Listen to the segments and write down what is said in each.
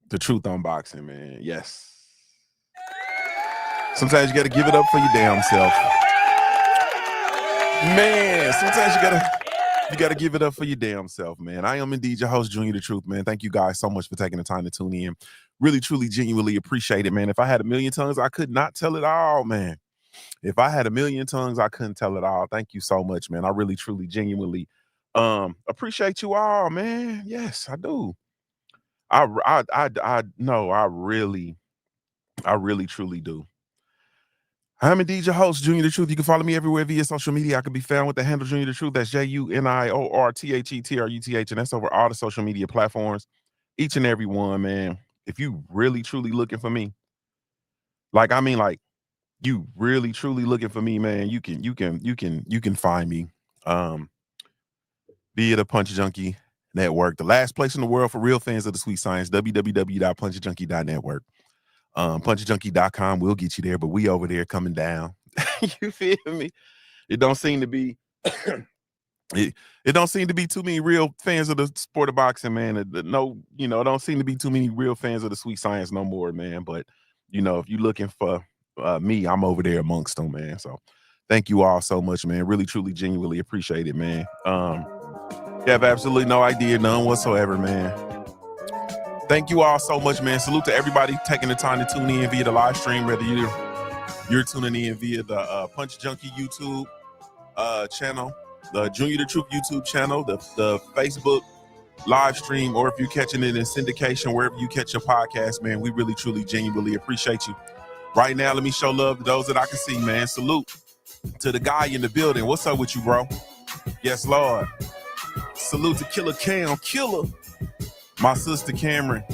The Truth unboxing, man. Yes. Sometimes you got to give it up for your damn self. Man, sometimes you gotta give it up for your damn self, man. I am indeed your host, Junior the Truth, man. Thank you guys so much for taking the time to tune in. Really, truly, genuinely appreciate it, man. If I had a million tongues, I could not tell it all, man. If I had a million tongues, I couldn't tell it all. Thank you so much, man. I really, truly, genuinely appreciate you all, man. Yes, I do. I really, truly do. I'm indeed your host, Junior the Truth. You can follow me everywhere via social media. I can be found with the handle Junior the Truth. That's JUNIORTHETRUTH, and that's over all the social media platforms. Each and every one, man. If you really truly looking for me, you really truly looking for me, man, you can find me. Via the Punch Junkie Network, the last place in the world for real fans of the sweet science, www.punchjunkie.network. Punchjunkie.com will get you there, but we over there coming down. You feel me? It don't seem to be it don't seem to be too many real fans of the sport of boxing, man. It don't seem to be too many real fans of the sweet science no more, man. But if you're looking for me, I'm over there amongst them, man. So thank you all so much, man. Really, truly, genuinely appreciate it, man. You have absolutely no idea, none whatsoever, man. Thank you all so much, man. Salute to everybody taking the time to tune in via the live stream, whether you're tuning in via the Punch Junkie YouTube channel, the Junior the Truth YouTube channel, the Facebook live stream, or if you're catching it in syndication, wherever you catch your podcast, man, we really, truly, genuinely appreciate you. Right now, let me show love to those that I can see, man. Salute to the guy in the building. What's up with you, bro? Yes, Lord. Salute to Killer Cam, Killer. My sister Cameron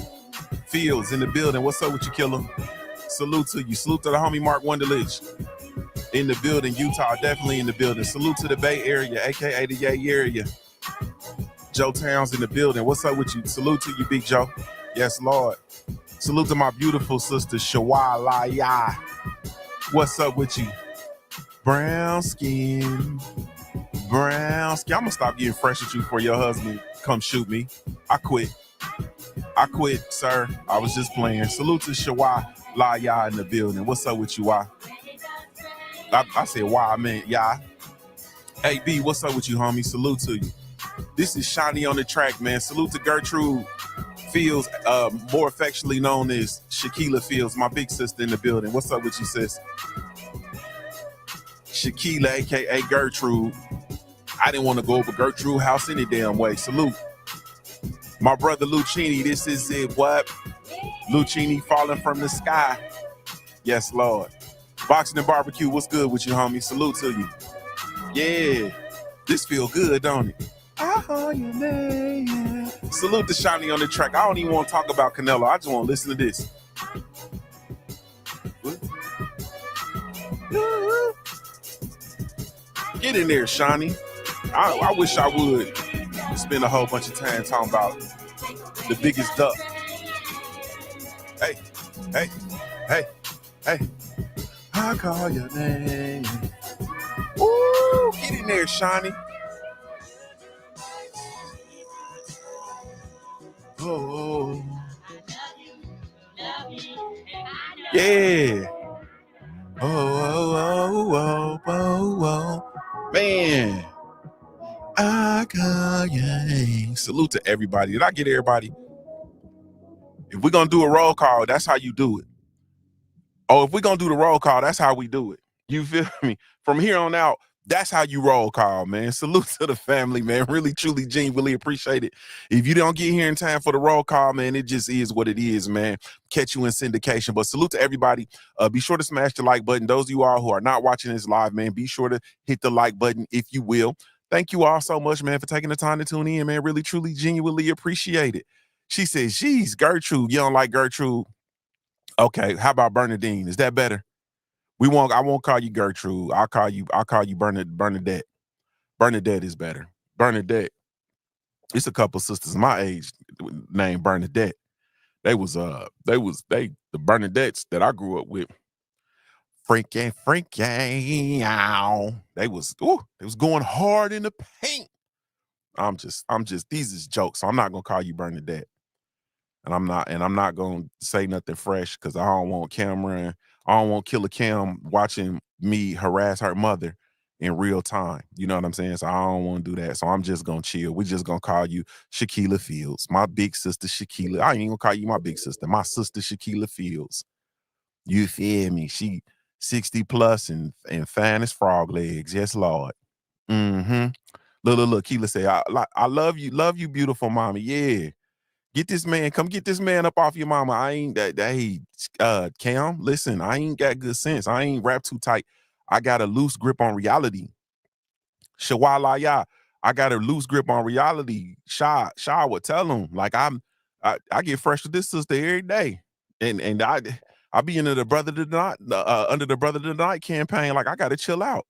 Fields in the building. What's up with you, Killer? Salute to you. Salute to the homie Mark Wonderlich in the building. Utah, definitely in the building. Salute to the Bay Area, aka the Yay area. Joe Towns in the building. What's up with you? Salute to you, Big Joe. Yes, Lord. Salute to my beautiful sister Shawalaya. What's up with you? Brown skin. I'm gonna stop getting fresh at you before your husband come shoot me. I quit, sir. I was just playing. Salute to Shawai La in the building. What's up with you, Why? I said why, I meant ya. Hey B, what's up with you, homie? Salute to you. This is Shiny on the track, man. Salute to Gertrude Fields, more affectionately known as Shaquila Fields, my big sister in the building. What's up with you, sis? Shaquila, aka Gertrude. I didn't want to go over Gertrude house any damn way. Salute. My brother Lucchini, this is it. What? Lucchini falling from the sky. Yes, Lord. Boxing and barbecue, what's good with you, homie? Salute to you. Yeah. This feel good, don't it? Salute to Shiny on the track. I don't even want to talk about Canelo. I just want to listen to this. Get in there, Shiny. I wish I would spend a whole bunch of time talking about the biggest duck. Hey. I call your name. Ooh, get in there, Shiny. Oh. Yeah. Oh. Man. I call your name. Salute to everybody. Did I get everybody? If we're going to do a roll call, that's how you do it. Oh, if we're going to do the roll call, that's how we do it. You feel me? From here on out, that's how you roll call, man. Salute to the family, man. Really, truly, genuinely appreciate it. If you don't get here in time for the roll call, man, it just is what it is, man. Catch you in syndication. But salute to everybody. Be sure to smash the like button. Those of you all who are not watching this live, man, be sure to hit the like button if you will. Thank you all so much, man, for taking the time to tune in, man. Really, truly, genuinely appreciate it. She says, geez, Gertrude, you don't like Gertrude? Okay, how about Bernadine? Is that better? I won't call you Gertrude. I'll call you Bernadette. Bernadette is better. Bernadette. It's a couple sisters my age named Bernadette. The Bernadettes that I grew up with. Frankie. They was going hard in the paint. these is jokes. So I'm not gonna call you Bernadette. And I'm not gonna say nothing fresh because I don't want Cameron, I don't want Killer Cam watching me harass her mother in real time. You know what I'm saying? So I don't want to do that. So I'm just gonna chill. We just gonna call you Shaquilla Fields, my big sister Shaquilla. I ain't even gonna call you my big sister, my sister Shaquilla Fields. You feel me? She 60 plus and fine as frog legs. Yes, Lord. Mm-hmm. Look, Keela say, I love you, beautiful mommy. Yeah. Come get this man up off your mama. I ain't hey, Cam, listen, I ain't got good sense. I ain't wrapped too tight. I got a loose grip on reality. Shawalaya, I got a loose grip on reality. Shaw would tell him, like I get fresh with this sister every day. And I be into the brother tonight, under the brother tonight campaign. Like I gotta chill out.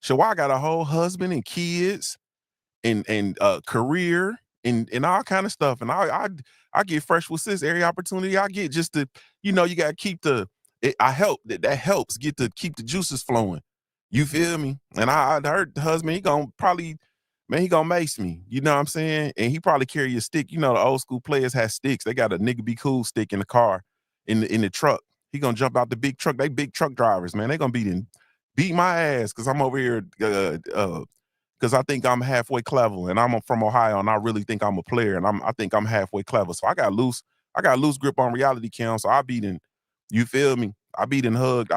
So I got a whole husband and kids and career and all kind of stuff. And I get fresh with sis every opportunity I get just to, you gotta keep that helps get to keep the juices flowing. You feel me? And I heard the husband, he gonna mace me. You know what I'm saying? And he probably carry a stick. The old school players have sticks. They got a nigga be cool stick in the car, in the truck. He gonna jump out the big truck. They big truck drivers, man. They gonna beat my ass because I'm over here because I think I'm halfway clever and I'm from Ohio and I really think I'm a player and I think I'm halfway clever. So I got loose grip on reality, Cam. So you feel me? I beat and hug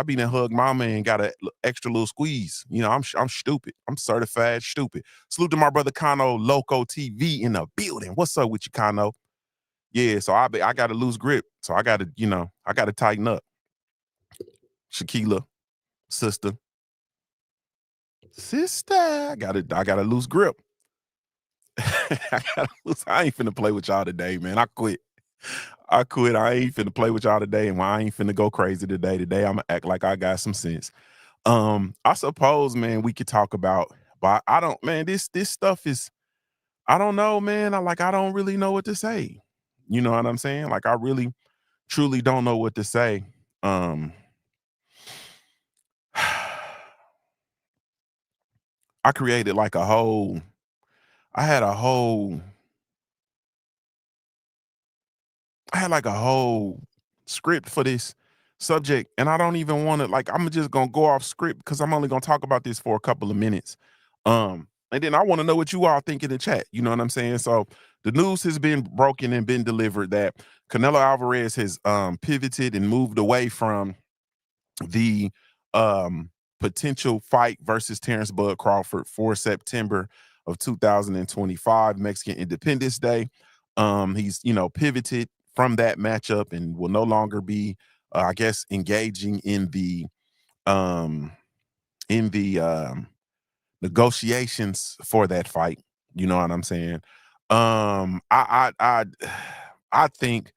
mama and got a extra little squeeze. I'm stupid. I'm certified stupid. Salute to my brother Kano Loco TV in the building. What's up with you, Kano? Yeah, so I got a loose grip. So I gotta tighten up. Shaquilla, sister. Sister, I got a loose grip. I ain't finna play with y'all today, man. I quit. I ain't finna play with y'all today, and I ain't finna go crazy today. Today, I'm gonna act like I got some sense. I suppose, man, we could talk about, but I don't, man. This stuff is, I don't know, man. I don't really know what to say. You know what I'm saying? Like, I really, truly don't know what to say. I created like a whole. I had a whole I had like a whole script for this subject, and I don't even want to I'm just gonna go off script because I'm only gonna talk about this for a couple of minutes. And then I want to know what you all think in the chat. You know what I'm saying? So the news has been broken and been delivered that Canelo Alvarez has pivoted and moved away from the potential fight versus Terence Bud Crawford for September of 2025, Mexican Independence Day. He's pivoted from that matchup and will no longer be, I guess, engaging um, in the negotiations for that fight. You know what I'm saying? I I think,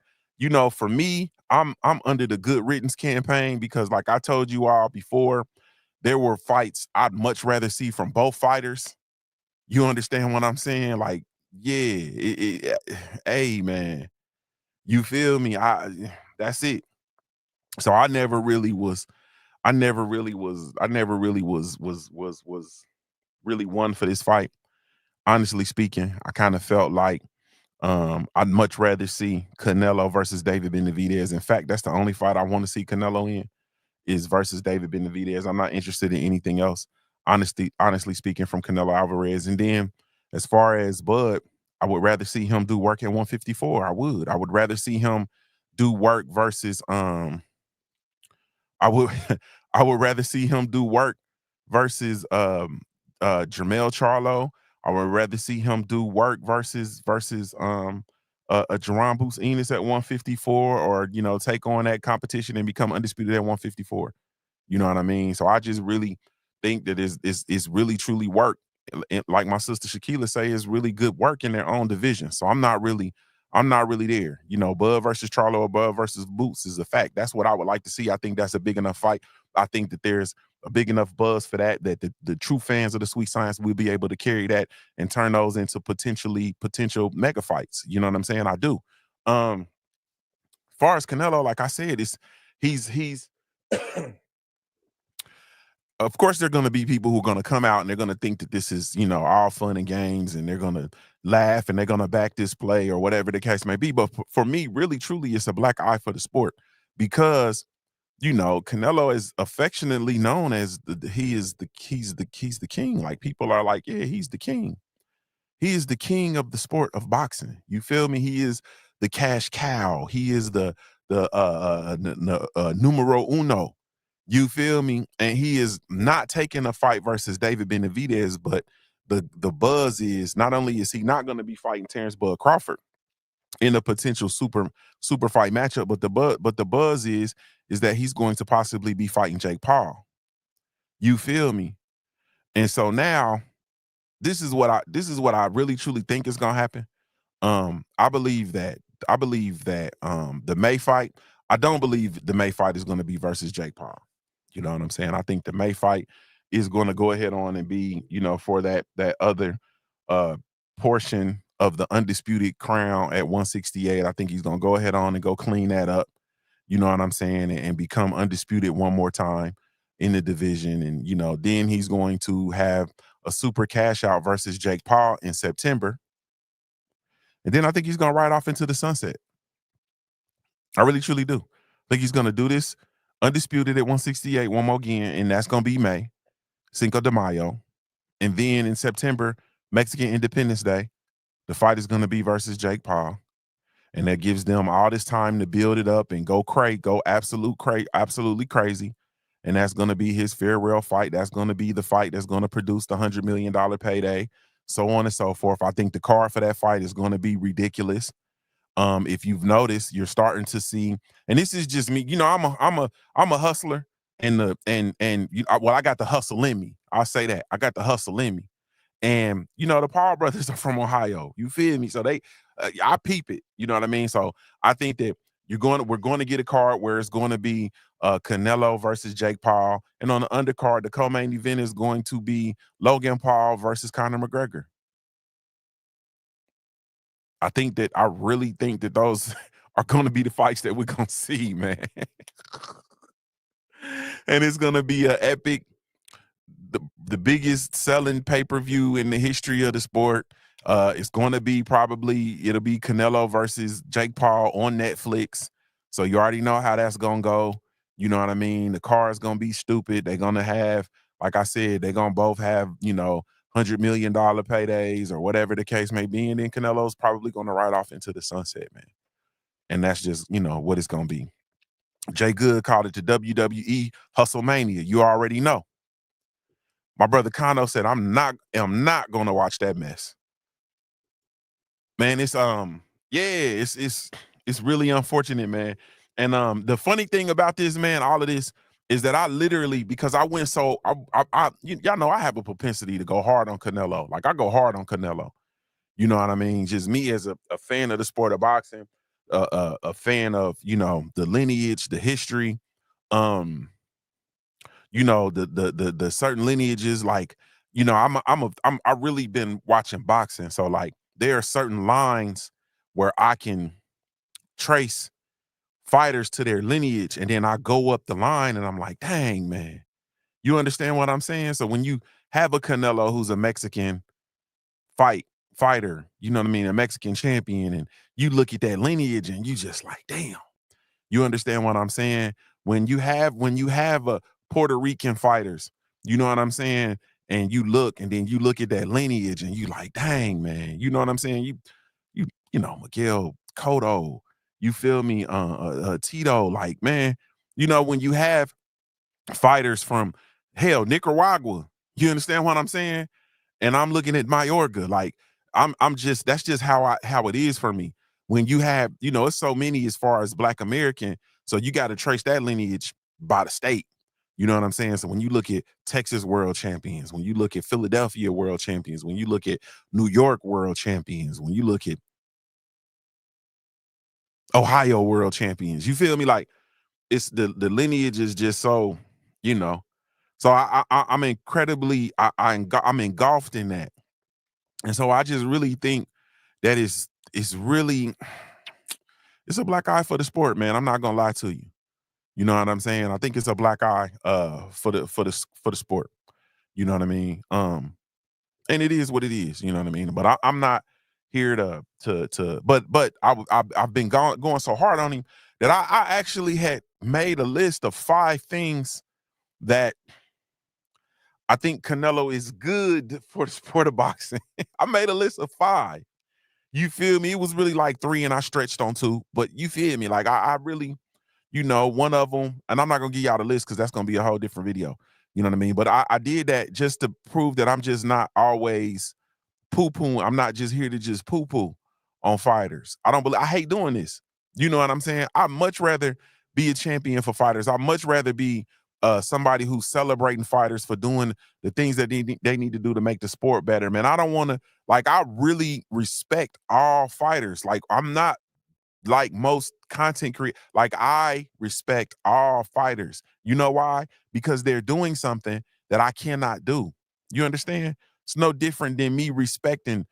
for me, I'm under the good riddance campaign because, like I told you all before, there were fights I'd much rather see from both fighters. You understand what I'm saying? Like, yeah, hey man, you feel me? That's it. So I never really was really one for this fight. Honestly speaking, I kind of felt like I'd much rather see Canelo versus David Benavidez. In fact, that's the only fight I want to see Canelo in is versus David Benavidez. I'm not interested in anything else. Honestly speaking, from Canelo Alvarez. And then as far as Bud, I would rather see him do work at 154. I would rather see him do work versus I would I would rather see him do work versus Jermell Charlo. I would rather see him do work versus a Jerome Boots Enos at 154, or take on that competition and become undisputed at 154. You know what I mean? So I just really think that it's really truly work. Like my sister Shaquilla say, is really good work in their own division. So I'm not really there. Bud versus Charlo or Bud versus Boots is a fact. That's what I would like to see. I think that's a big enough fight. I think that there's a big enough buzz for that the true fans of the Sweet Science will be able to carry that and turn those into potential mega fights. You know what I'm saying? I do. Far as Canelo, like I said, he's of course, there are going to be people who are going to come out and they're going to think that this is, all fun and games, and they're going to laugh and they're going to back this play or whatever the case may be. But for me, really, truly, it's a black eye for the sport because Canelo is affectionately known as he's the king. Like, people are like, yeah, he's the king. He is the king of the sport of boxing. You feel me? He is the cash cow. He is the numero uno. You feel me? And he is not taking a fight versus David Benavidez, but the buzz is, not only is he not going to be fighting Terence Bud Crawford in a potential super fight matchup, but the buzz is that he's going to possibly be fighting Jake Paul. You feel me? And so now this is what I really truly think is gonna happen. I believe that the May fight, I don't believe the May fight is gonna be versus Jake Paul. You know what I'm saying? I think the May fight is gonna go ahead on and be, for that other uh portion of the undisputed crown at 168. I think he's gonna go ahead on and go clean that up. You know what I'm saying? And become undisputed one more time in the division. And then he's going to have a super cash out versus Jake Paul in September. And then I think he's gonna ride off into the sunset. I really truly do. I think he's gonna do this undisputed at 168 one more again, and that's gonna be May, Cinco de Mayo. And then in September, Mexican Independence Day, the fight is gonna be versus Jake Paul. And that gives them all this time to build it up and go absolutely crazy. And that's going to be his farewell fight. That's going to be the fight that's going to produce the $100 million payday, so on and so forth. I think the card for that fight is going to be ridiculous. If you've noticed, you're starting to see, and this is just me. I'm a hustler, I got the hustle in me. I'll say that I got the hustle in me. And the Paul brothers are from Ohio. You feel me? So I peep it. You know what I mean? So I think that we're going to get a card where it's going to be Canelo versus Jake Paul, and on the undercard, the co-main event is going to be Logan Paul versus Conor McGregor. I really think that those are going to be the fights that we're going to see, man. And it's going to be an epic, the biggest selling pay-per-view in the history of the sport. It's going to be it'll be Canelo versus Jake Paul on Netflix. So you already know how that's going to go. You know what I mean? The car is going to be stupid. They're going to have, like I said, they're going to both have, $100 million paydays or whatever the case may be. And then Canelo's probably going to ride off into the sunset, man. And that's just, what it's going to be. Jay Good called it the WWE Hustle Mania. You already know. My brother Kano said, I'm not gonna watch that mess. Man, it's really unfortunate, man. And the funny thing about this, man, all of this is that I literally, because I went so y'all know I have a propensity to go hard on Canelo. Like, I go hard on Canelo. You know what I mean? Just me as a fan of the sport of boxing, a fan of, the lineage, the history. Um, the certain lineages, like, I really been watching boxing, so like there are certain lines where I can trace fighters to their lineage, and then I go up the line and I'm like, dang, man, you understand what I'm saying? So when you have a Canelo who's a Mexican fighter, you know what I mean, a Mexican champion, and you look at that lineage and you just like, damn. You understand what I'm saying? When you have a Puerto Rican fighters, you know what I'm saying? And then you look at that lineage and you like, dang, man, you know what I'm saying? Miguel Cotto, you feel me? Tito, like, man, when you have fighters from, hell, Nicaragua, you understand what I'm saying? And I'm looking at Mayorga, like, I'm just, that's just how it is for me. When you have, it's so many as far as Black American, so you got to trace that lineage by the state. You know what I'm saying? So when you look at Texas world champions, when you look at Philadelphia world champions, when you look at New York world champions, when you look at Ohio world champions, you feel me? Like, it's the lineage is just so, you know. So I'm incredibly, I'm engulfed in that. And so I just really think that it's really, it's a black eye for the sport, man. I'm not gonna lie to you. You know what I'm saying? I think it's a black eye for the sport. You know what I mean? And it is what it is. You know what I mean? But I'm not here but I've been going so hard on him that I actually had made a list of 5 things that I think Canelo is good for the sport of boxing. I made a list of 5. You feel me? It was really like 3 and I stretched on 2, but you feel me? Like I really, one of them, and I'm not gonna give y'all the list because that's gonna be a whole different video. You know what I mean? But I did that just to prove that I'm just not always poo-poo. I'm not just here to just poo-poo on fighters. I hate doing this. You know what I'm saying? I'd much rather be a champion for fighters. I'd much rather be somebody who's celebrating fighters for doing the things that they need to do to make the sport better, man. I don't want to, like, I really respect all fighters. Like, I'm not like most content creators. Like, I respect all fighters. You know why? Because they're doing something that I cannot do. You understand? It's no different than me respecting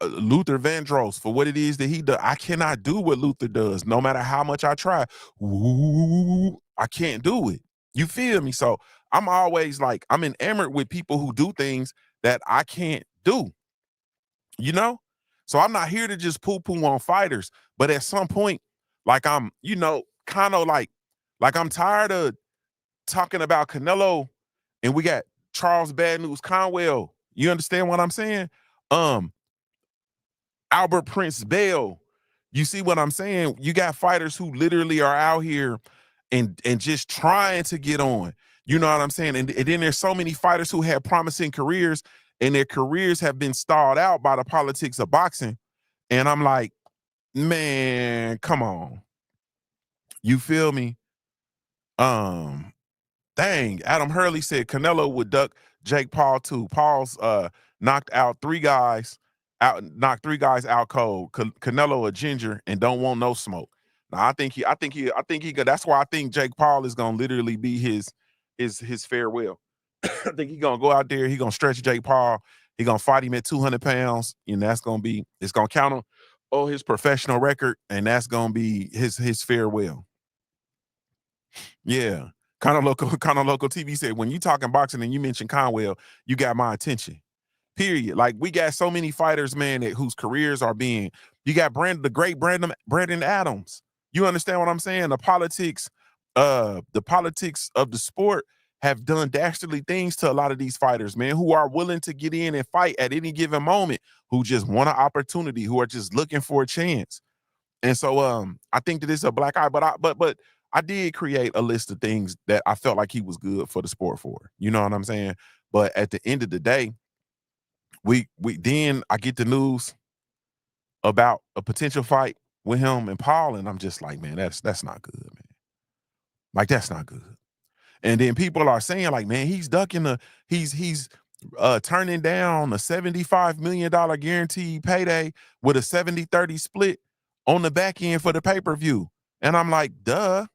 Luther Vandross for what it is that he does. I cannot do what Luther does, no matter how much I try. Ooh, I can't do it. You feel me? So I'm always like, I'm enamored with people who do things that I can't do, you know? So I'm not here to just poo-poo on fighters, but at some point, like, I'm, kind of like I'm tired of talking about Canelo and we got Charles Bad News Conwell. You understand what I'm saying? Albert Prince Bell. You see what I'm saying? You got fighters who literally are out here and just trying to get on. You know what I'm saying? And then there's so many fighters who have promising careers and their careers have been stalled out by the politics of boxing. And I'm like, man, come on. You feel me? Um, Dang, Adam Hurley said Canelo would duck Jake Paul too. Paul's knocked 3 guys out cold. Canelo a ginger and don't want no smoke. Now I think he that's why I think Jake Paul is gonna literally be his farewell. I think he's gonna go out there, he's gonna stretch Jake Paul, he's gonna fight him at 200 pounds, and it's gonna count on his professional record, and that's gonna be his farewell. Yeah. Kind of local TV said, when you talking boxing and you mention Conwell, you got my attention. Period. Like, we got so many fighters, man, whose careers are being. You got the great Brandon Adams. You understand what I'm saying? The politics of the sport have done dastardly things to a lot of these fighters, man, who are willing to get in and fight at any given moment, who just want an opportunity, who are just looking for a chance. And so I think that it's a black eye, but I did create a list of things that I felt like he was good for the sport for. You know what I'm saying? But at the end of the day, we then I get the news about a potential fight with him and Paul, and I'm just like, man, that's not good, man. Like, that's not good. And then people are saying, like, man, he's he's turning down a $75 million guaranteed payday with a 70-30 split on the back end for the pay-per-view. And I'm like, duh.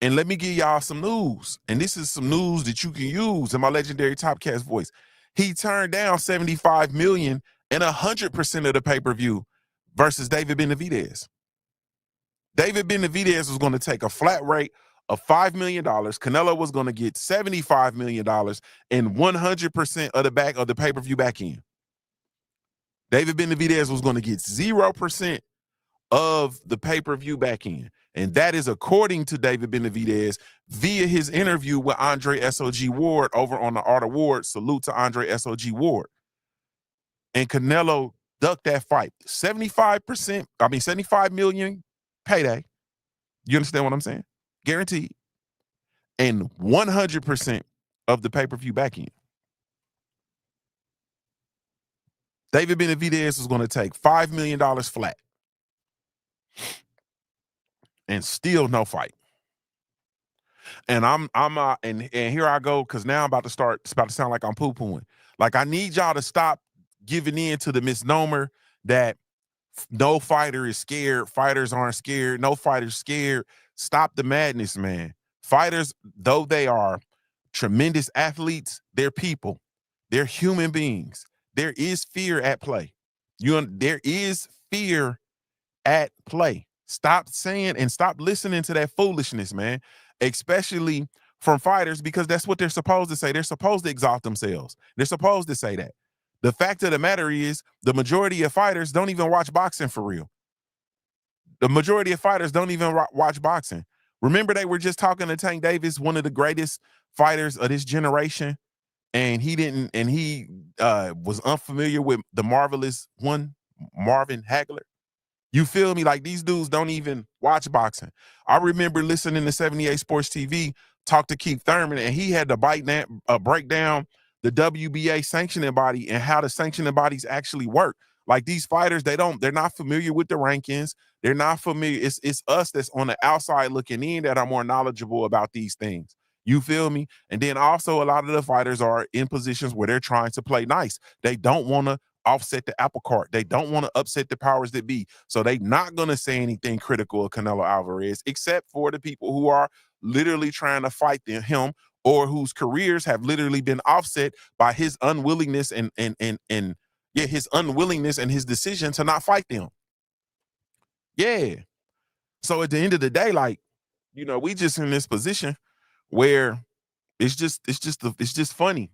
And let me give y'all some news. And this is some news that you can use in my legendary Topcast voice. He turned down 75 million and 100% of the pay-per-view versus David Benavidez. David Benavidez was going to take a flat rate of $5 million. Canelo was going to get $75 million and 100% of the back of the pay-per-view back end. David Benavidez was going to get 0% of the pay-per-view back end. And that is according to David Benavidez via his interview with Andre SOG Ward over on the Art of Ward. Salute to Andre SOG Ward. And Canelo ducked that fight. 75 million payday. You understand what I'm saying? Guaranteed. And 100% of the pay-per-view back end. David Benavidez was going to take $5 million flat. And still no fight. And and here I go, because now it's about to sound like I'm poo-pooing. Like, I need y'all to stop giving in to the misnomer that no fighter is scared, fighters aren't scared, no fighter's scared. Stop the madness, man. Fighters, though they are tremendous athletes, they're people. They're human beings. There is fear at play. There is fear at play. Stop saying and stop listening to that foolishness, man, especially from fighters, because that's what they're supposed to say. They're supposed to exalt themselves. They're supposed to say that. The fact of the matter is the majority of fighters don't even watch boxing for real. The majority of fighters don't even watch boxing. Remember, they were just talking to Tank Davis, one of the greatest fighters of this generation, and he was unfamiliar with the marvelous one, Marvin Hagler. You feel me? Like, these dudes don't even watch boxing. I remember listening to 78 Sports TV talk to Keith Thurman, and he had to break down the WBA sanctioning body and how the sanctioning bodies actually work. Like, these fighters, they're not familiar with the rankings. They're not familiar. It's us that's on the outside looking in that are more knowledgeable about these things. You feel me? And then also a lot of the fighters are in positions where they're trying to play nice. They don't want to offset the apple cart. They don't want to upset the powers that be. So they not going to say anything critical of Canelo Alvarez, except for the people who are literally trying to fight him, or whose careers have literally been offset by his unwillingness and his unwillingness and his decision to not fight them. Yeah. So at the end of the day, like, we just in this position where it's just funny.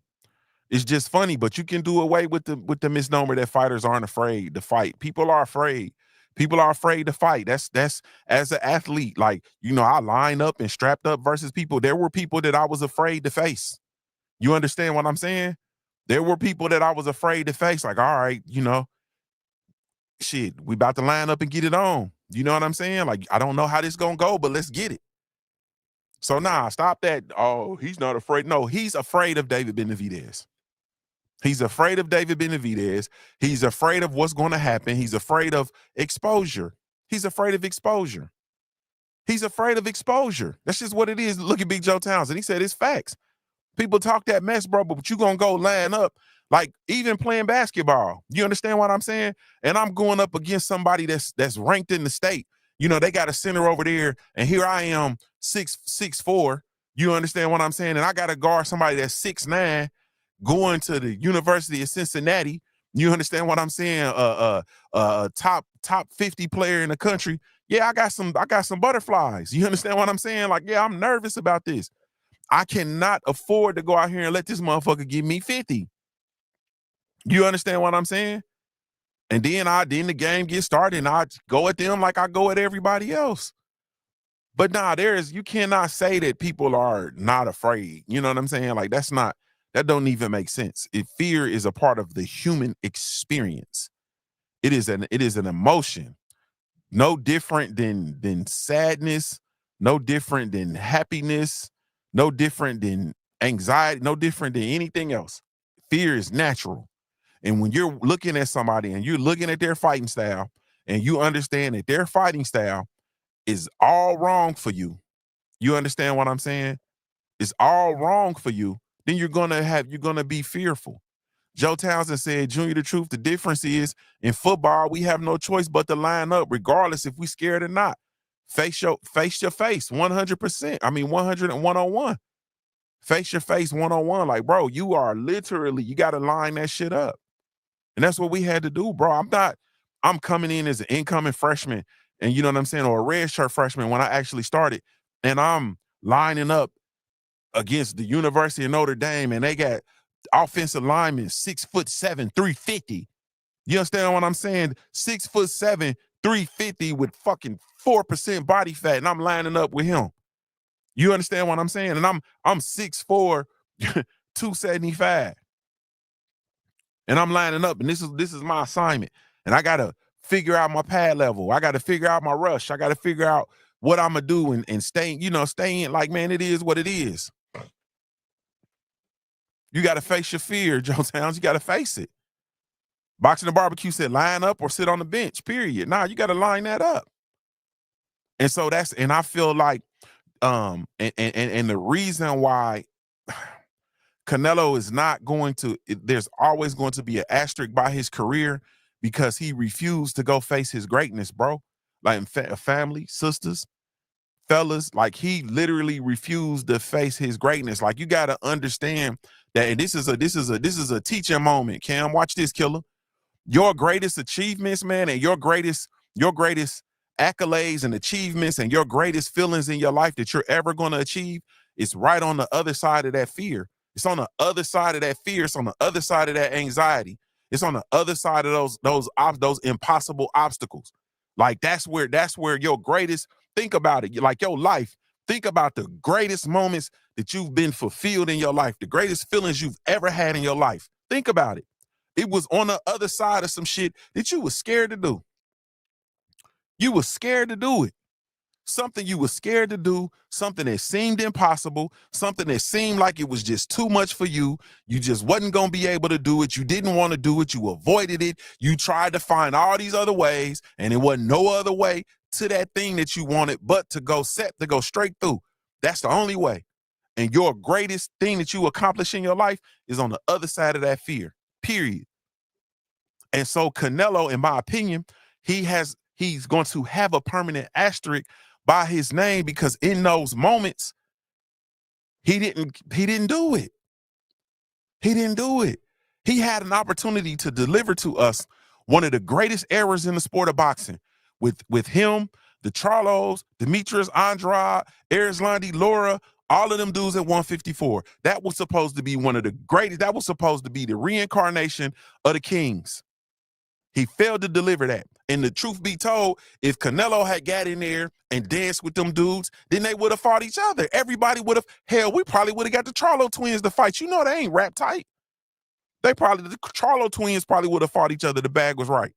It's just funny, but you can do away with the misnomer that fighters aren't afraid to fight. People are afraid. People are afraid to fight. That's as an athlete, like, I line up and strapped up versus people. There were people that I was afraid to face. You understand what I'm saying? There were people that I was afraid to face. Like, all right, shit, we about to line up and get it on. You know what I'm saying? Like, I don't know how this gonna go, but let's get it. So nah, stop that. Oh, he's not afraid. No, he's afraid of David Benavidez. He's afraid of David Benavidez. He's afraid of what's going to happen. He's afraid of exposure. He's afraid of exposure. He's afraid of exposure. That's just what it is. Look at Big Joe Townsend. He said it's facts. People talk that mess, bro, but you going to go line up, like, even playing basketball. You understand what I'm saying? And I'm going up against somebody that's ranked in the state. They got a center over there, and here I am, 6'4". You understand what I'm saying? And I got to guard somebody that's 6'9", going to the University of Cincinnati. You understand what I'm saying? Top 50 player in the country. Yeah, I got some butterflies. You understand what I'm saying? Like, yeah, I'm nervous about this. I cannot afford to go out here and let this motherfucker give me 50. You understand what I'm saying? And then the game gets started and I go at them like I go at everybody else. But nah, you cannot say that people are not afraid. You know what I'm saying? Like, that don't even make sense. Fear is a part of the human experience. It is an emotion, no different than sadness, no different than happiness, no different than anxiety, no different than anything else. Fear is natural. And when you're looking at somebody and you're looking at their fighting style and you understand that their fighting style is all wrong for you, you understand what I'm saying? It's all wrong for you, then you're gonna be fearful. Joe Townsend said, Junior, TheTruth, the difference is in football, we have no choice but to line up, regardless if we scared or not. Face your face, 100%. I mean, 101. Face your face 101. Like, bro, you got to line that shit up. And that's what we had to do, bro. I'm coming in as an incoming freshman, and you know what I'm saying, or a red shirt freshman when I actually started, and I'm lining up against the University of Notre Dame, and they got offensive linemen 6'7", 350. You understand what I'm saying? 6'7", 350 with fucking 4% body fat, and I'm lining up with him. You understand what I'm saying? And I'm 6'4", 275. And I'm lining up, and this is my assignment. And I gotta figure out my pad level. I gotta figure out my rush. I gotta figure out what I'm gonna do and stay in. Like, man, it is what it is. You gotta face your fear, Joe Towns. You gotta face it. Boxing the Barbecue said line up or sit on the bench, period. Nah, you gotta line that up. And so and I feel like and the reason why Canelo is not going to, there's always going to be an asterisk by his career, because he refused to go face his greatness, bro. Like, family, sisters, fellas, like, he literally refused to face his greatness. Like, you got to understand that, and this is a teaching moment. Cam, watch this, killer. Your greatest achievements, man, and your greatest accolades and achievements and your greatest feelings in your life that you're ever going to achieve, it's right on the other side of that fear. It's on the other side of that fear. It's on the other side of that anxiety. It's on the other side of those impossible obstacles. Like that's where your greatest, think about it, like your life. Think about the greatest moments that you've been fulfilled in your life, the greatest feelings you've ever had in your life. Think about it. It was on the other side of some shit that you were scared to do. You were scared to do it. Something you were scared to do, something that seemed impossible, something that seemed like it was just too much for you. You just wasn't going to be able to do it. You didn't want to do it. You avoided it. You tried to find all these other ways, and it wasn't no other way to that thing that you wanted but to go straight through. That's the only way. And your greatest thing that you accomplish in your life is on the other side of that fear, period. And so Canelo, in my opinion, he's going to have a permanent asterisk by his name because in those moments, he didn't do it. He didn't do it. He had an opportunity to deliver to us one of the greatest eras in the sport of boxing with him, the Charlos, Demetrius Andrade, Erislandy Lara, all of them dudes at 154. That was supposed to be one of the greatest. That was supposed to be the reincarnation of the Kings. He failed to deliver that. And the truth be told, if Canelo had got in there and danced with them dudes, then they would have fought each other. Everybody would have, hell, we probably would have got the Charlo twins to fight. You know, they ain't rap tight. The Charlo twins probably would have fought each other. The bag was right.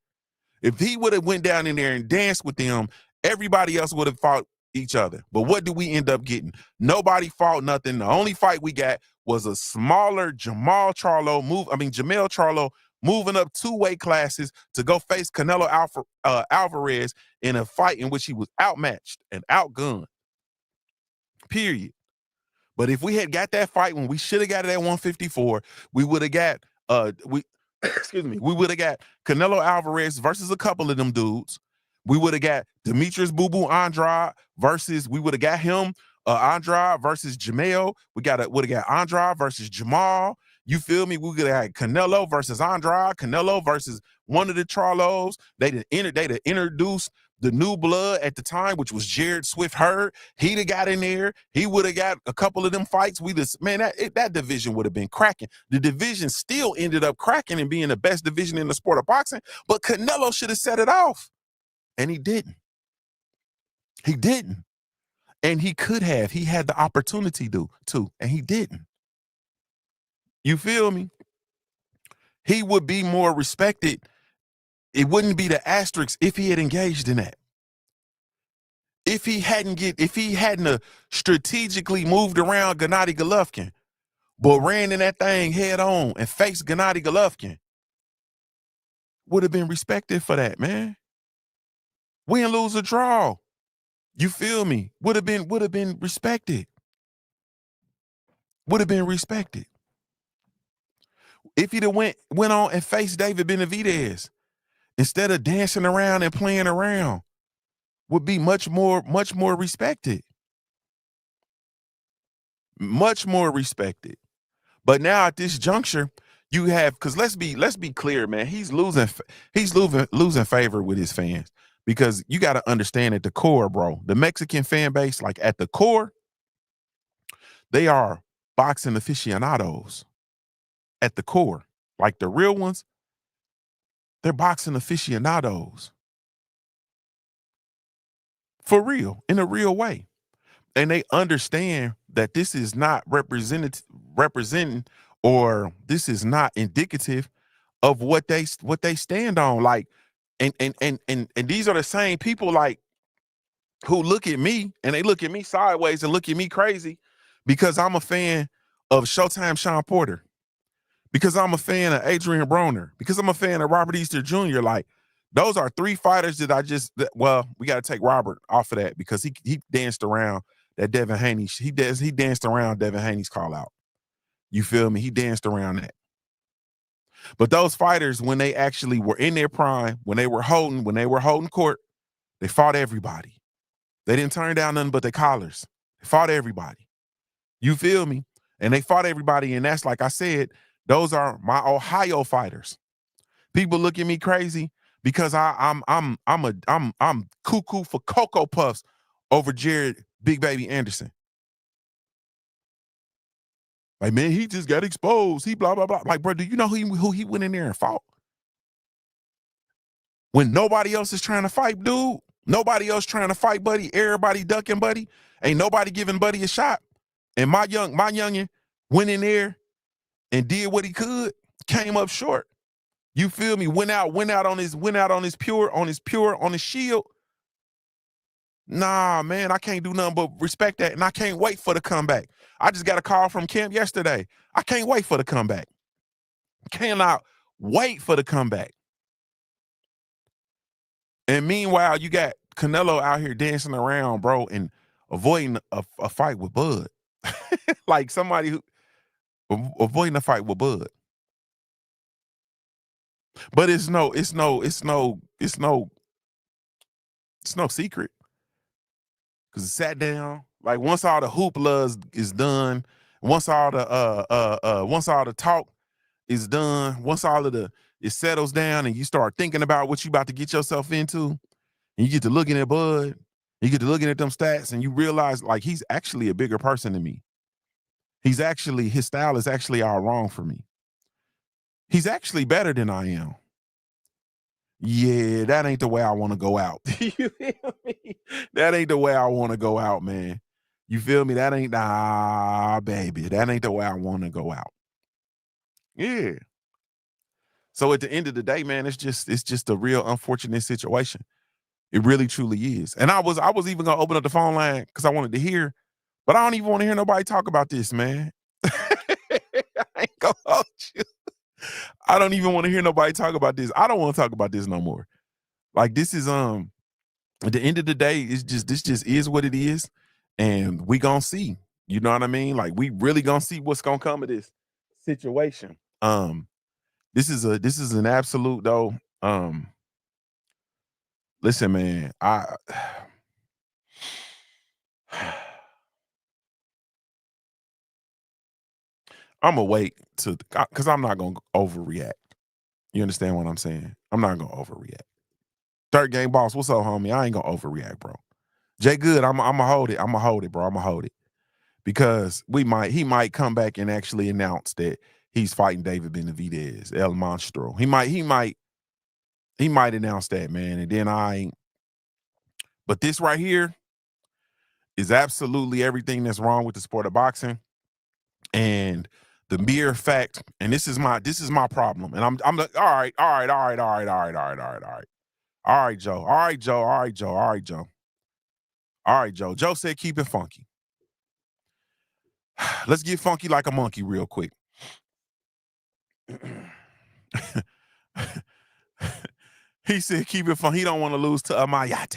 If he would have went down in there and danced with them, everybody else would have fought each other. But what did we end up getting? Nobody fought nothing. The only fight we got was a smaller Jamel Charlo moving up 2 weight classes to go face Canelo Alvarez in a fight in which he was outmatched and outgunned. Period. But if we had got that fight when we should have got it at 154, we would have got we would have got Canelo Alvarez versus a couple of them dudes. We would have got Demetrius Boo Boo Andrade versus, we would have got him, Andrade versus Jamel. would have got Andrade versus Jamal. You feel me? We could have had Canelo versus Andrade, Canelo versus one of the Charlos. They'd have introduced the new blood at the time, which was Jared Swift Hurd. He'd have got in there. He would have got a couple of them fights. That division would have been cracking. The division still ended up cracking and being the best division in the sport of boxing, but Canelo should have set it off. And he didn't. He didn't. And he could have. He had the opportunity to, and he didn't. You feel me? He would be more respected. It wouldn't be the asterisk if he had engaged in that. If he hadn't strategically moved around Gennady Golovkin, but ran in that thing head on and faced Gennady Golovkin, would have been respected for that, man. Win, lose, or draw. You feel me? Would have been respected. Would have been respected. If he'd have went on and faced David Benavidez instead of dancing around and playing around, would be much more respected. Much more respected. But now at this juncture, you have, because let's be clear, man, he's losing favor with his fans. Because you got to understand at the core, bro, the Mexican fan base, like at the core, they are boxing aficionados. At the core, like the real ones, they're boxing aficionados. For real, in a real way. And they understand that this is not representing, or this is not indicative of what they stand on. Like, and these are the same people like who look at me and they look at me sideways and look at me crazy because I'm a fan of Showtime Sean Porter, because I'm a fan of Adrian Broner, because I'm a fan of Robert Easter Jr. Like, those are 3 fighters that we got to take Robert off of that because he danced around that Devin Haney. He danced around Devin Haney's call out. You feel me? He danced around that. But those fighters, when they actually were in their prime, when they were holding court, they fought everybody. They didn't turn down nothing but their collars. They fought everybody. You feel me? And they fought everybody. And that's, like I said, those are my Ohio fighters. People look at me crazy because I'm cuckoo for Cocoa Puffs over Jared Big Baby Anderson. Like, man, he just got exposed. He blah blah blah. Like, bro, do you know who he went in there and fought? When nobody else is trying to fight, dude. Nobody else trying to fight, buddy. Everybody ducking, buddy. Ain't nobody giving buddy a shot. And my youngin went in there and did what he could, came up short. You feel me? Went out on his shield. Nah, man, I can't do nothing but respect that. And I can't wait for the comeback. I just got a call from camp yesterday. I can't wait for the comeback. Cannot wait for the comeback. And meanwhile, you got Canelo out here dancing around, bro, and avoiding a fight with Bud. Like somebody who avoiding a fight with Bud. But it's no secret. Cause it sat down. Like once all the hoopla is done, once all the talk is done, once all of it settles down and you start thinking about what you about to get yourself into, and you get to looking at Bud, you get to looking at them stats, and you realize like he's actually a bigger person than me. His style is actually all wrong for me. He's actually better than I am. Yeah, that ain't the way I want to go out. You feel me? That ain't the way I want to go out, man. You feel me? That ain't, nah, baby. That ain't the way I want to go out. Yeah. So at the end of the day, man, it's just a real unfortunate situation. It really truly is. And I was even gonna open up the phone line because I wanted to hear, but I don't even want to hear nobody talk about this, man. I ain't gonna hold you. I don't even want to hear nobody talk about this. I don't want to talk about this no more. Like this is at the end of the day, this just is what it is, and we gonna see. You know what I mean? Like we really gonna see what's gonna come of this situation. This is an absolute though. Listen, man, I'm gonna wait because I'm not gonna overreact. You understand what I'm saying? I'm not gonna overreact. Third game boss, what's up, homie? I ain't gonna overreact, bro. Jay Good, I'm gonna hold it. I'm gonna hold it, bro. I'm gonna hold it because he might come back and actually announce that he's fighting David Benavidez, El Monstro. He might announce that, man. And then but this right here is absolutely everything that's wrong with the sport of boxing. And the mere fact, and this is my problem. And I'm like, all right, Joe. Joe said keep it funky. Let's get funky like a monkey real quick. He said keep it fun. He don't want to lose to Amayate.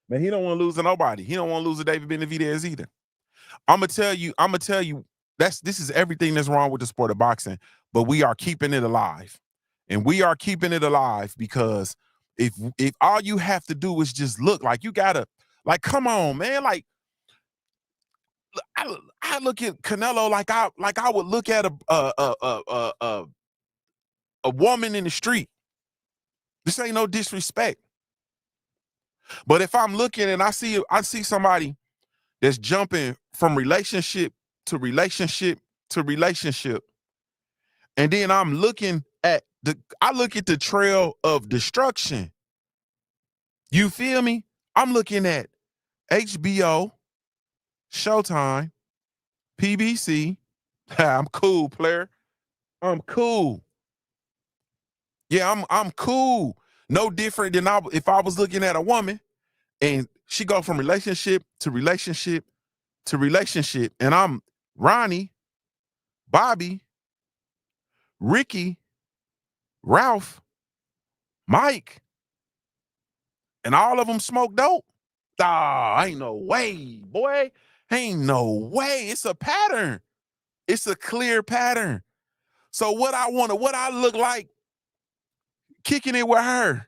Man, he don't want to lose to nobody. He don't want to lose to David Benavidez either. I'm gonna tell you, this is everything that's wrong with the sport of boxing, but we are keeping it alive. And we are keeping it alive because if all you have to do is just look, like you gotta, like, come on, man. Like I look at Canelo like I would look at a woman in the street. This ain't no disrespect. But if I'm looking and I see somebody that's jumping from relationship to relationship to relationship, and then I'm looking at the trail of destruction. You feel me? I'm looking at HBO, Showtime, PBC. I'm cool, player. I'm cool. Yeah, I'm cool. No different than if I was looking at a woman and she go from relationship to relationship to relationship, and I'm Ronnie, Bobby, Ricky, Ralph, Mike, and all of them smoke dope. Ain't no way, boy. Ain't no way. It's a pattern. It's a clear pattern. So what I look like kicking it with her.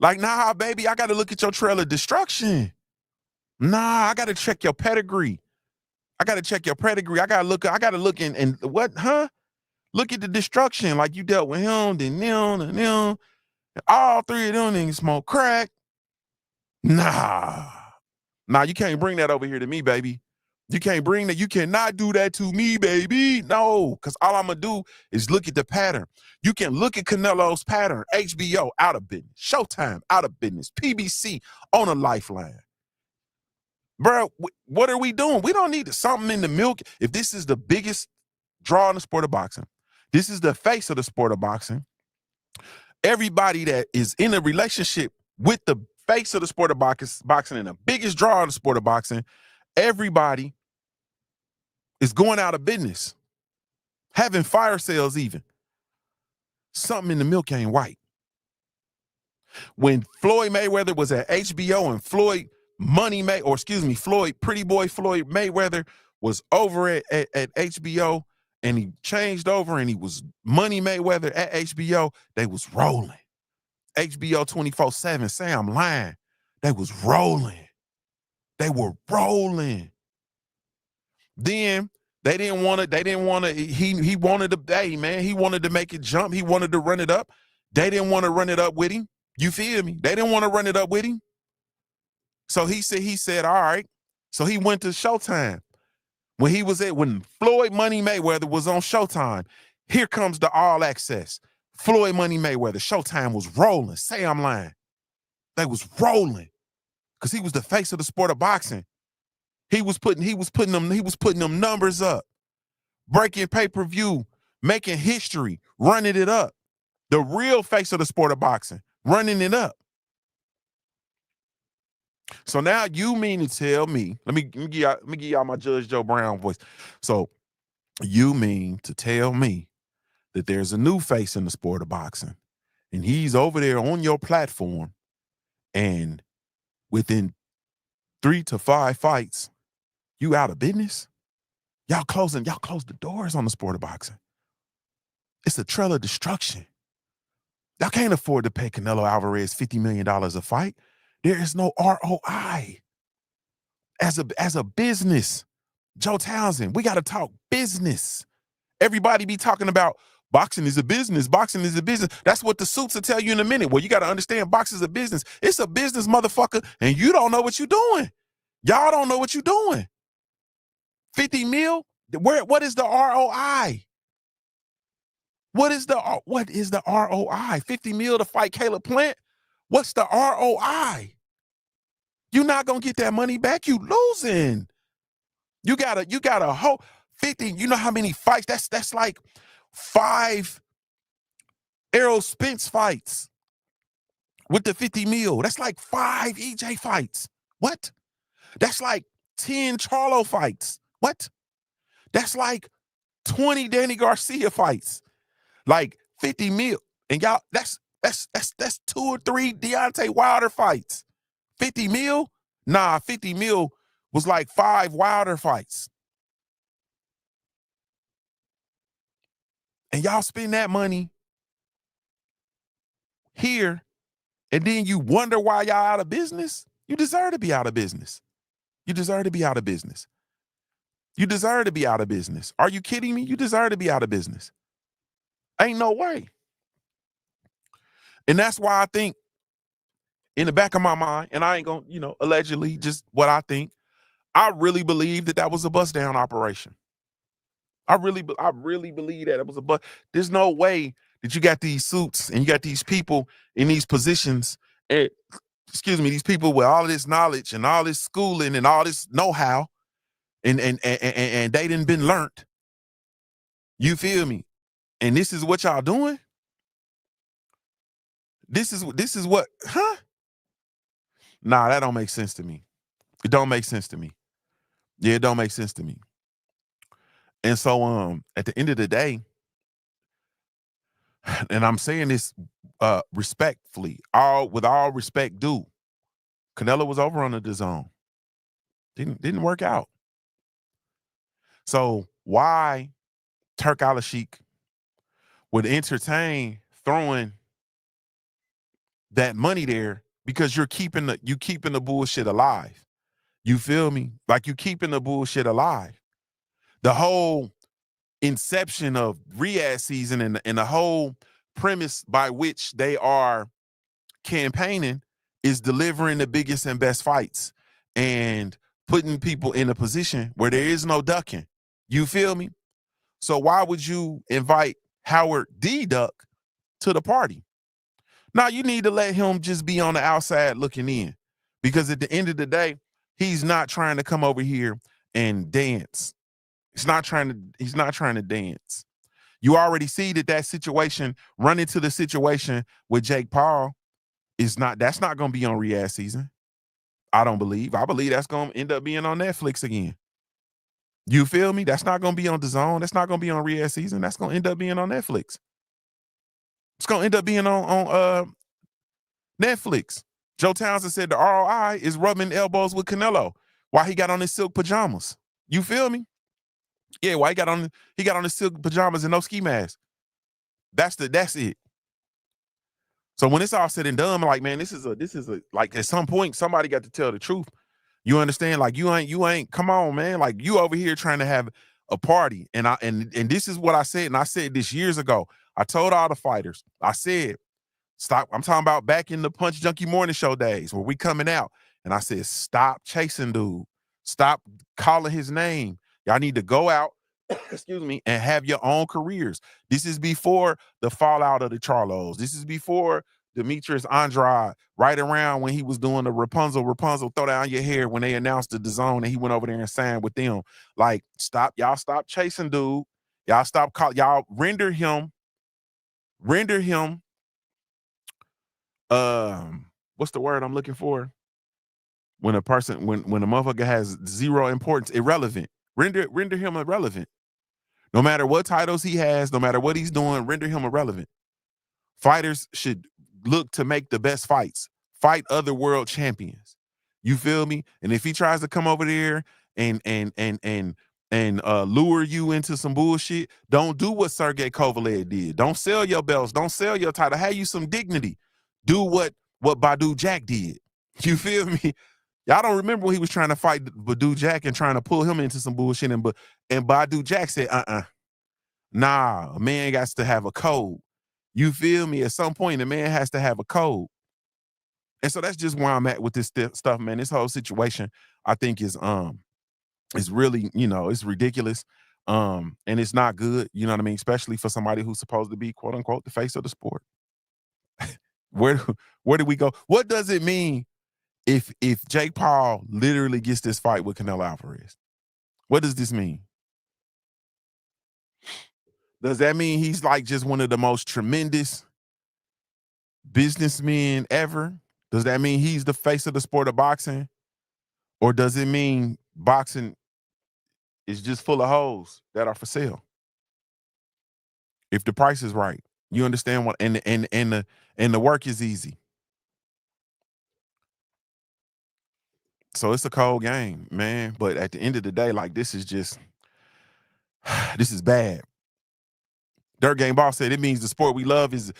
Like, nah, baby, I got to look at your trail of destruction. Nah, I got to check your pedigree. I got to look and what, huh? Look at the destruction. Like you dealt with him, then them, and them. All three of them niggas smoke crack. Nah, you can't bring that over here to me, baby. You can't bring that. You cannot do that to me, baby. No, because all I'm going to do is look at the pattern. You can look at Canelo's pattern. HBO, out of business. Showtime, out of business. PBC, on a lifeline. Bro, what are we doing? We don't need something in the milk. If this is the biggest draw in the sport of boxing, this is the face of the sport of boxing. Everybody that is in a relationship with the face of the sport of boxing and the biggest draw in the sport of boxing, everybody is going out of business, having fire sales even. Something in the milk ain't right. When Floyd Mayweather was at HBO and Floyd Pretty Boy Floyd Mayweather was over at HBO and he changed over and he was Money Mayweather at HBO, they was rolling. HBO 24/7, say I'm lying. They was rolling. They were rolling. Then he wanted to make it jump. He wanted to run it up. They didn't want to run it up with him. You feel me? They didn't want to run it up with him. So he said, all right. So he went to Showtime. When Floyd Money Mayweather was on Showtime, here comes the All Access. Floyd Money Mayweather, Showtime was rolling. Say I'm lying. They was rolling. Because he was the face of the sport of boxing. He was putting them numbers up, breaking pay-per-view, making history, running it up. The real face of the sport of boxing, running it up. So now you mean to tell me, let me give y'all my Judge Joe Brown voice. So you mean to tell me that there's a new face in the sport of boxing, and he's over there on your platform, and within 3 to 5 fights, you out of business? Y'all closed the doors on the sport of boxing. It's a trail of destruction. Y'all can't afford to pay Canelo Alvarez $50 million a fight. There is no ROI. As a business, Joe Townsend, we got to talk business. Everybody be talking about boxing is a business. Boxing is a business. That's what the suits will tell you in a minute. Well, you got to understand boxing is a business. It's a business, motherfucker, and you don't know what you're doing. Y'all don't know what you're doing. 50 mil? What is the ROI? What is the ROI? 50 mil to fight Caleb Plant? What's the ROI? You're not gonna get that money back. You losing. You got a whole 50. You know how many fights? That's like 5 Errol Spence fights with the 50 mil. That's like 5 EJ fights. What? That's like 10 Charlo fights. What? That's like 20 Danny Garcia fights. Like 50 mil. And y'all, that's 2 or 3 Deontay Wilder fights. 50 mil? Nah, 50 mil was like 5 Wilder fights. And y'all spend that money here, and then you wonder why y'all out of business? You deserve to be out of business. You deserve to be out of business. You deserve to be out of business. Are you kidding me? You deserve to be out of business. Ain't no way. And that's why I think in the back of my mind, and I ain't gonna, allegedly just what I think, I really believe that was a bust down operation. I really believe that it was a bust. There's no way that you got these suits and you got these people in these positions, and these people with all of this knowledge and all this schooling and all this know-how, and they didn't been learned. You feel me? And this is what y'all doing? This is what, huh? Nah, that don't make sense to me. It don't make sense to me. Yeah, it don't make sense to me. And so at the end of the day, and I'm saying this respectfully, with all respect due, Canelo was over on the DAZN. Didn't work out. So why Turk Al-Sheikh would entertain throwing that money there? Because you're keeping the bullshit alive. You feel me? Like you keeping the bullshit alive. The whole inception of Riyadh season and the whole premise by which they are campaigning is delivering the biggest and best fights and putting people in a position where there is no ducking. You feel me? So why would you invite Howard D. Duck to the party? Now you need to let him just be on the outside looking in, because at the end of the day, he's not trying to come over here and dance. He's not trying to dance. You already see that situation, run into the situation with Jake Paul, that's not going to be on Riyadh season. I believe that's going to end up being on Netflix again. You feel me? That's not going to be on DAZN. That's not going to be on Riyadh season. That's going to end up being on Netflix. It's going to end up being on Netflix. Joe Townsend said the ROI is rubbing elbows with Canelo while he got on his silk pajamas. You feel me? Yeah, why he got on his silk pajamas and no ski mask. That's it. So when it's all said and done, I'm like, man, this is a like, at some point somebody got to tell the truth. You understand? Like you ain't come on, man. Like you over here trying to have a party. And this is what I said, and I said this years ago. I told all the fighters, I said, stop. I'm talking about back in the Punch Junkie Morning Show days where we coming out. And I said, stop chasing dude. Stop calling his name. Y'all need to go out, excuse me, and have your own careers. This is before the fallout of the Charlos. This is before Demetrius Andrade, right around when he was doing the Rapunzel, throw down your hair, when they announced the DAZN and he went over there and signed with them. Like, stop chasing dude. Y'all render him what's the word I'm looking for? When a person, when a motherfucker has zero importance, irrelevant. Render him irrelevant. No matter what titles he has, no matter what he's doing, render him irrelevant. Fighters should look to make the best fights. Fight other world champions. You feel me? And if he tries to come over there and lure you into some bullshit, don't do what Sergey Kovalev did. Don't sell your belts. Don't sell your title. Have you some dignity. Do what Badu Jack did. You feel me? Y'all don't remember when he was trying to fight Badu Jack and trying to pull him into some bullshit, and Badu Jack said, nah, a man got to have a code. You feel me? At some point, a man has to have a code. And so that's just where I'm at with this stuff, man. This whole situation, I think, is really, it's ridiculous. And it's not good, you know what I mean? Especially for somebody who's supposed to be, quote unquote, the face of the sport. Where do we go? What does it mean if Jake Paul literally gets this fight with Canelo Alvarez? What does this mean? Does that mean he's like just one of the most tremendous businessmen ever? Does that mean he's the face of the sport of boxing? Or does it mean boxing is just full of hoes that are for sale? If the price is right, you understand what, and the work is easy. So it's a cold game, man. But at the end of the day, like, this is bad. Dirt Game Boss said it means the sport we love is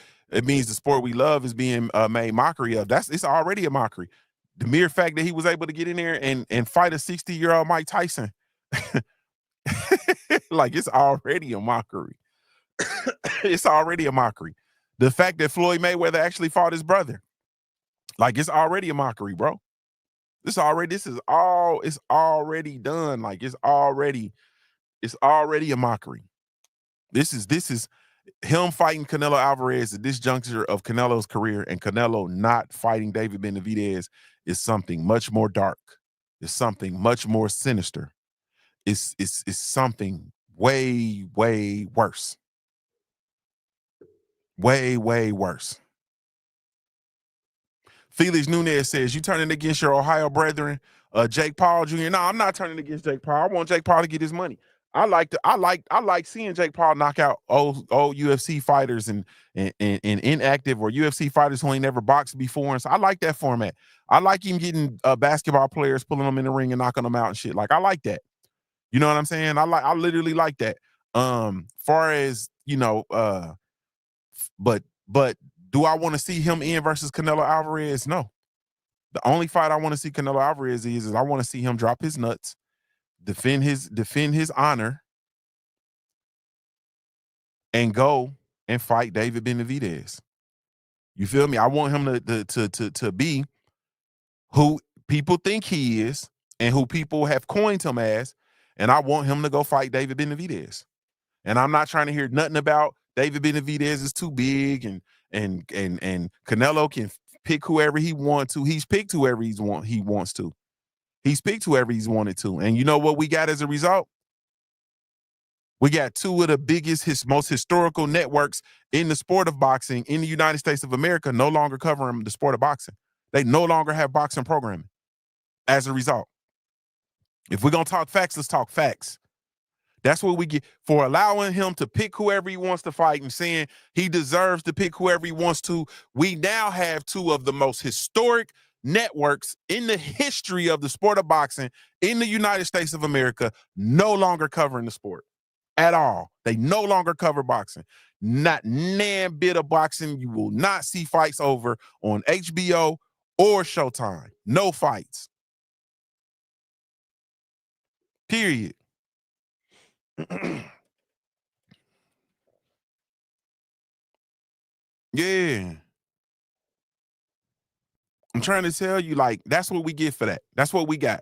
being made mockery of. It's already a mockery. The mere fact that he was able to get in there and fight a 60-year-old Mike Tyson, like, it's already a mockery. It's already a mockery. The fact that Floyd Mayweather actually fought his brother, like, it's already a mockery, bro. It's already done. Like, it's already a mockery. This is him fighting Canelo Alvarez at this juncture of Canelo's career, and Canelo not fighting David Benavidez is something much more dark. It's something much more sinister. It's something way, way worse. Way, way worse. Felix Nunez says, you turning against your Ohio brethren, Jake Paul Jr.? No, I'm not turning against Jake Paul. I want Jake Paul to get his money. I like seeing Jake Paul knock out old UFC fighters and inactive or UFC fighters who ain't never boxed before. And so I like that format. I like him getting basketball players, pulling them in the ring and knocking them out and shit. Like, I like that. You know what I'm saying? I literally like that. Far as, but do I want to see him in versus Canelo Alvarez? No. The only fight I want to see Canelo Alvarez is I want to see him drop his nuts, defend his honor, and go and fight David Benavidez. You feel me? I want him to be who people think he is and who people have coined him as. And I want him to go fight David Benavidez. And I'm not trying to hear nothing about David Benavidez is too big and Canelo can pick whoever he wants to. He's picked whoever he wants to. He's picked whoever he's wanted to. And you know what we got as a result? We got two of the biggest, most historical networks in the sport of boxing in the United States of America no longer covering the sport of boxing. They no longer have boxing programming as a result. If we're going to talk facts, let's talk facts. That's what we get for allowing him to pick whoever he wants to fight and saying he deserves to pick whoever he wants to. We now have two of the most historic networks in the history of the sport of boxing in the United States of America no longer covering the sport at all. They no longer cover boxing. Not nan bit of boxing. You will not see fights over on HBO or Showtime. No fights. Period. Yeah. I'm trying to tell you, like, that's what we get for that. That's what we got.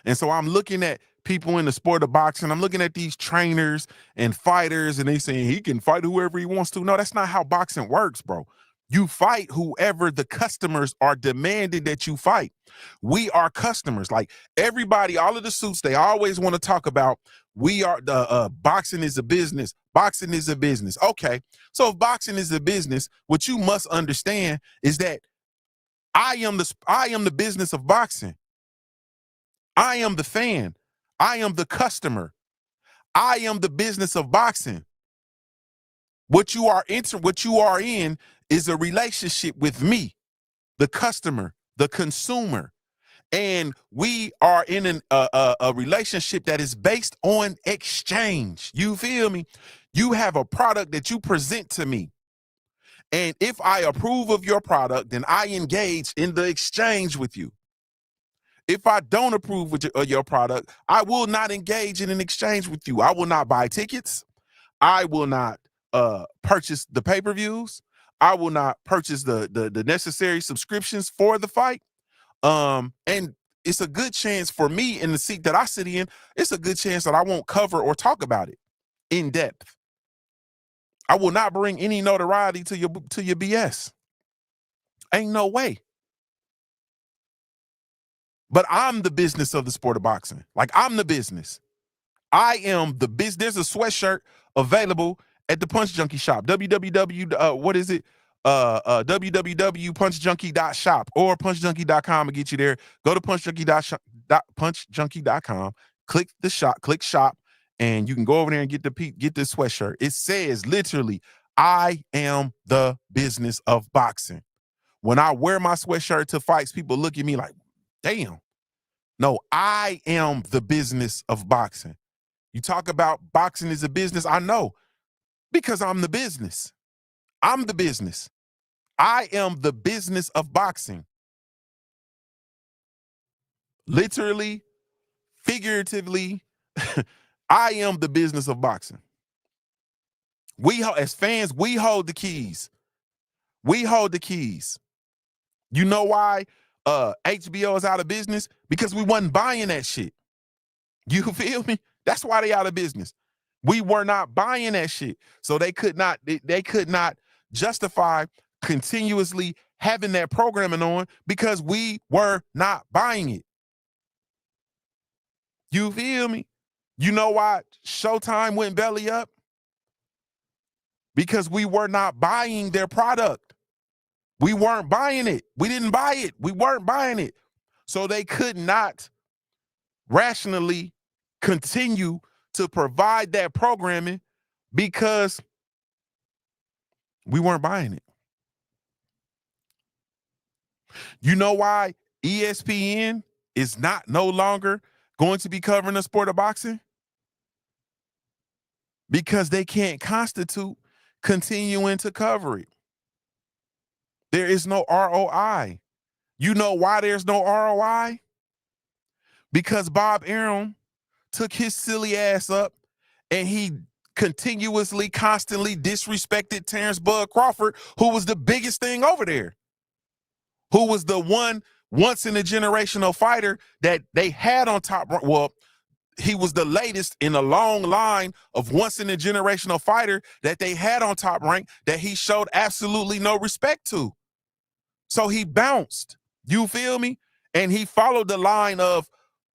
And so I'm looking at people in the sport of boxing. I'm looking at these trainers and fighters, and they saying he can fight whoever he wants to. No, that's not how boxing works, bro. You fight whoever the customers are demanding that you fight. We are customers. Like everybody, all of the suits, they always want to talk about we are the boxing is a business. Boxing is a business. Okay. So if boxing is a business, what you must understand is that I am the business of boxing. I am the fan. I am the customer. I am the business of boxing. What you are in is a relationship with me, the customer, the consumer. And we are in a relationship that is based on exchange. You feel me? You have a product that you present to me. And if I approve of your product, then I engage in the exchange with you. If I don't approve of your product, I will not engage in an exchange with you. I will not buy tickets. I will not purchase the pay-per-views. I will not purchase the necessary subscriptions for the fight. And it's a good chance for me in the seat that I sit in, it's a good chance that I won't cover or talk about it in depth. I will not bring any notoriety to your BS. Ain't no way. But I'm the business of the sport of boxing. Like I'm the business. I am the business. There's a sweatshirt available at the Punch Junkie shop. What is it? www.punchjunkie.shop or punchjunkie.com and get you there. Go to punchjunkie.com, click shop, and you can go over there and get this sweatshirt. It says literally, I am the business of boxing. When I wear my sweatshirt to fights, people look at me like, damn. No, I am the business of boxing. You talk about boxing as a business. I know because I'm the business. I'm the business. I am the business of boxing. Literally, figuratively, I am the business of boxing. As fans, we hold the keys. We hold the keys. You know why HBO is out of business? Because we wasn't buying that shit. You feel me? That's why they out of business. We were not buying that shit. So they could not justify continuously having that programming on because we were not buying it. You feel me? You know why Showtime went belly up? Because we were not buying their product. We weren't buying it. We didn't buy it. We weren't buying it. So they could not rationally continue to provide that programming because we weren't buying it. You know why ESPN is no longer going to be covering the sport of boxing? Because they can't constitute continuing to cover it. There is no ROI. You know why there's no ROI? Because Bob Arum took his silly ass up and he continuously, constantly disrespected Terence Bud Crawford, who was the biggest thing over there, who was the one once in a generational fighter that they had on top. Well, he was the latest in a long line of once in a generational fighter that they had on Top Rank that he showed absolutely no respect to. So he bounced. You feel me? And he followed the line of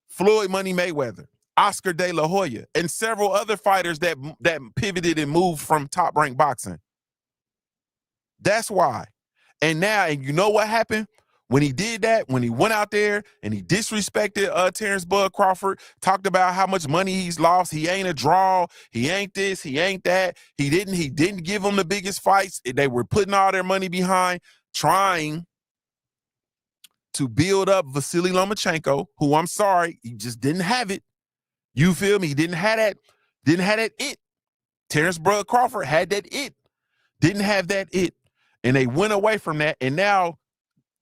Floyd Money Mayweather, Oscar De La Hoya, and several other fighters that pivoted and moved from Top Rank boxing. That's why. And now, and you know what happened? When he did that, when he went out there and he disrespected Terence Bud Crawford, talked about how much money he's lost, he ain't a draw, he ain't this, he ain't that, he didn't give them the biggest fights. They were putting all their money behind trying to build up Vasily Lomachenko, who, I'm sorry, he just didn't have it. You feel me? He didn't have that it. Terence Bud Crawford had that it. Didn't have that it. And they went away from that, and now,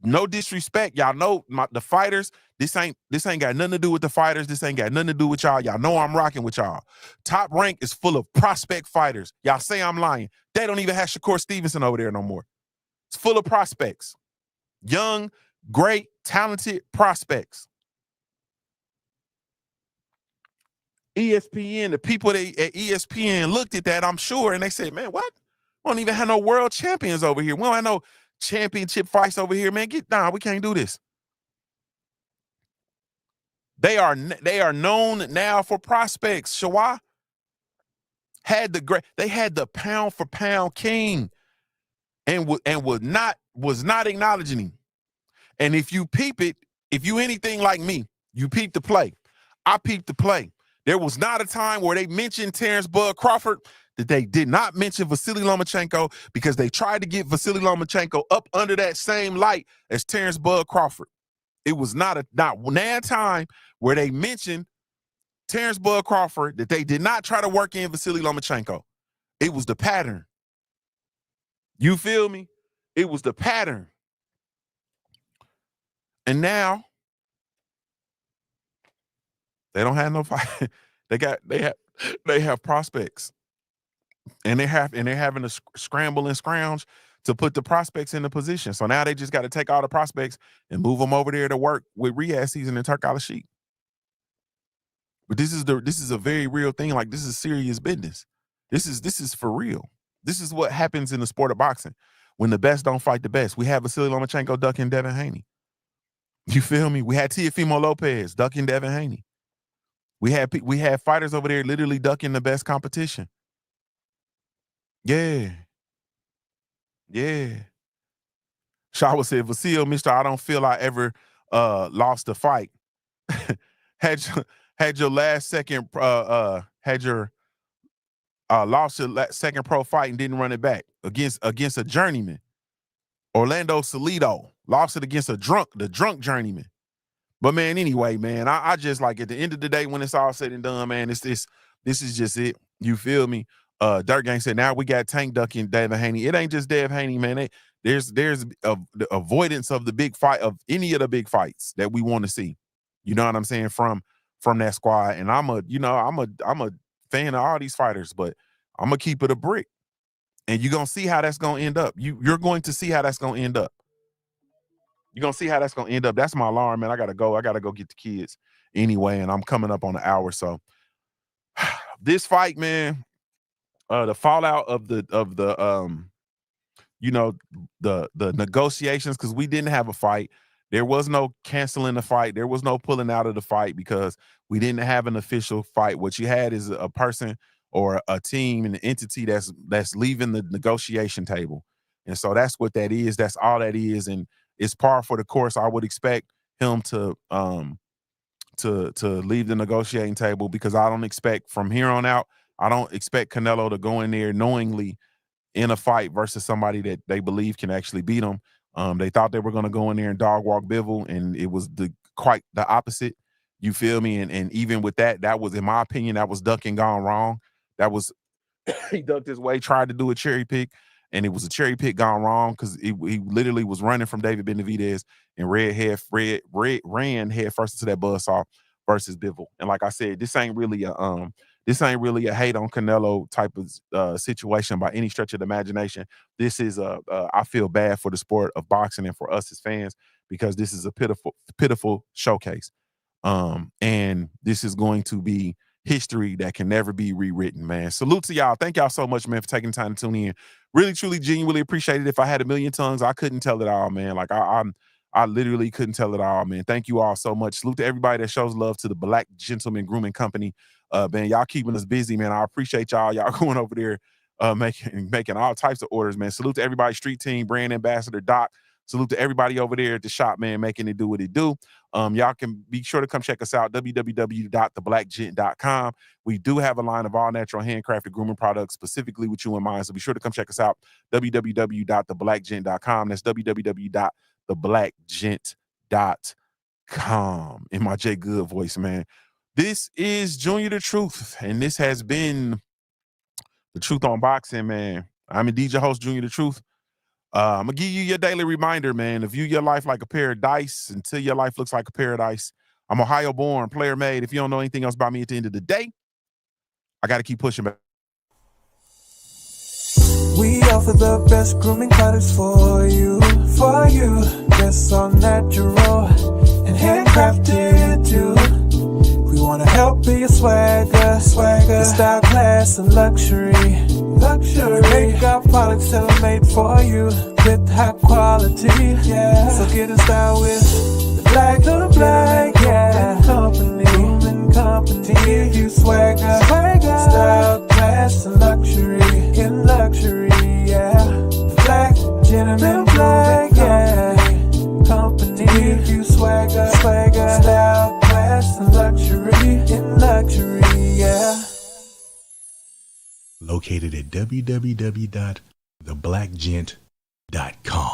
no disrespect, y'all know the fighters. This ain't got nothing to do with the fighters. This ain't got nothing to do with y'all. Y'all know I'm rocking with y'all. Top Rank is full of prospect fighters. Y'all say I'm lying. They don't even have Shakur Stevenson over there no more. It's full of prospects, young, great, talented prospects. ESPN, the people at ESPN looked at that, I'm sure, and they said, "Man, what? We don't even have no world champions over here. We don't have no championship fights over here, man. Get down. We can't do this." They are known now for prospects. Shawa had they had the pound for pound king, and was not acknowledging him. And if you peep it, if you anything like me, you peep the play. I peeped the play. There was not a time where they mentioned Terence Bud Crawford that they did not mention Vasily Lomachenko, because they tried to get Vasily Lomachenko up under that same light as Terence Bud Crawford. It was not one time where they mentioned Terence Bud Crawford that they did not try to work in Vasily Lomachenko. It was the pattern. You feel me? It was the pattern. And now they don't have no fight. They have prospects. And they're having to scramble and scrounge to put the prospects in the position. So now they just got to take all the prospects and move them over there to work with Riyadh season and Turk al-Sheikh. But this is a very real thing. Like, this is serious business. This is for real. This is what happens in the sport of boxing when the best don't fight the best. We have Vasily Lomachenko ducking Devin Haney. You feel me? We had Teofimo Lopez ducking Devin Haney. We had fighters over there literally ducking the best competition. Yeah. Shawa said, Vasily, Mr. I don't feel I ever lost a fight. had your last second lost your second pro fight and didn't run it back against a journeyman. Orlando Salido lost it against the drunk journeyman. But man, anyway, man, I just, like, at the end of the day, when it's all said and done, man, this is just it. You feel me? Dirt Gang said, now we got Tank ducking Devin Haney. It ain't just Dev Haney, man. There's the avoidance of the big fight, of any of the big fights that we want to see. You know what I'm saying? From that squad. And I'm a fan of all these fighters, but I'm gonna keep it a brick. And you're gonna see how that's gonna end up. You're going to see how that's gonna end up. You're gonna see how that's gonna end up. That's my alarm, man. I gotta go get the kids anyway, and I'm coming up on an hour. So this fight, man, the fallout of the negotiations, because we didn't have a fight. There was no canceling the fight. There was no pulling out of the fight because we didn't have an official fight. What you had is a person or a team and an entity that's leaving the negotiation table. And so that's what that is. That's all that is. And it's par for the course. I would expect him to leave the negotiating table, because I don't expect, from here on out, I don't expect Canelo to go in there knowingly in a fight versus somebody that they believe can actually beat them. They thought they were going to go in there and dog walk Bivol, and it was quite the opposite. You feel me? And even with that was, in my opinion, that was ducking gone wrong. That was he ducked his way, tried to do a cherry pick, and it was a cherry pick gone wrong, because he literally was running from David Benavidez and ran head first into that buzzsaw versus Bivol. And like I said, this ain't really this ain't really a hate on Canelo type of situation by any stretch of the imagination. This is I feel bad for the sport of boxing and for us as fans, because this is a pitiful showcase. And this is going to be history that can never be rewritten, man. Salute to y'all. Thank y'all so much, man, for taking time to tune in. Really, truly, genuinely appreciate it. If I had a million tongues, I couldn't tell it all, man. Like I literally couldn't tell it all, man. Thank you all so much. Salute to everybody that shows love to the Black Gentleman Grooming Company. Man, y'all keeping us busy, man. I appreciate y'all. Y'all going over there, making all types of orders, man. Salute to everybody, Street Team, Brand Ambassador Doc. Salute to everybody over there at the shop, man, making it do what it do. Y'all can be sure to come check us out, www.theblackgent.com. We do have a line of all natural handcrafted grooming products specifically with you in mind. So be sure to come check us out, www.theblackgent.com. That's www.theblackgent.com. In my J Good voice, man. This is Junior the Truth, and this has been The Truth on Boxing, man. I'm a DJ host, Junior the Truth. I'm gonna give you your daily reminder, man, to view your life like a pair of dice until your life looks like a paradise. I'm Ohio born, player made. If you don't know anything else about me at the end of the day, I got to keep pushing back. We offer the best grooming products for you. Yes, all natural and handcrafted too. We wanna help be your swagger, style, class, and luxury. Make our products tailor-made for you with high quality. Yeah. So get in style with the Black yeah. Company. To give you swagger, style, class, and luxury. In luxury, yeah. The Black Gentleman, yeah. Company. To give you swagger, style, class, and luxury. In luxury, yeah. Located at www.theblackgent.com.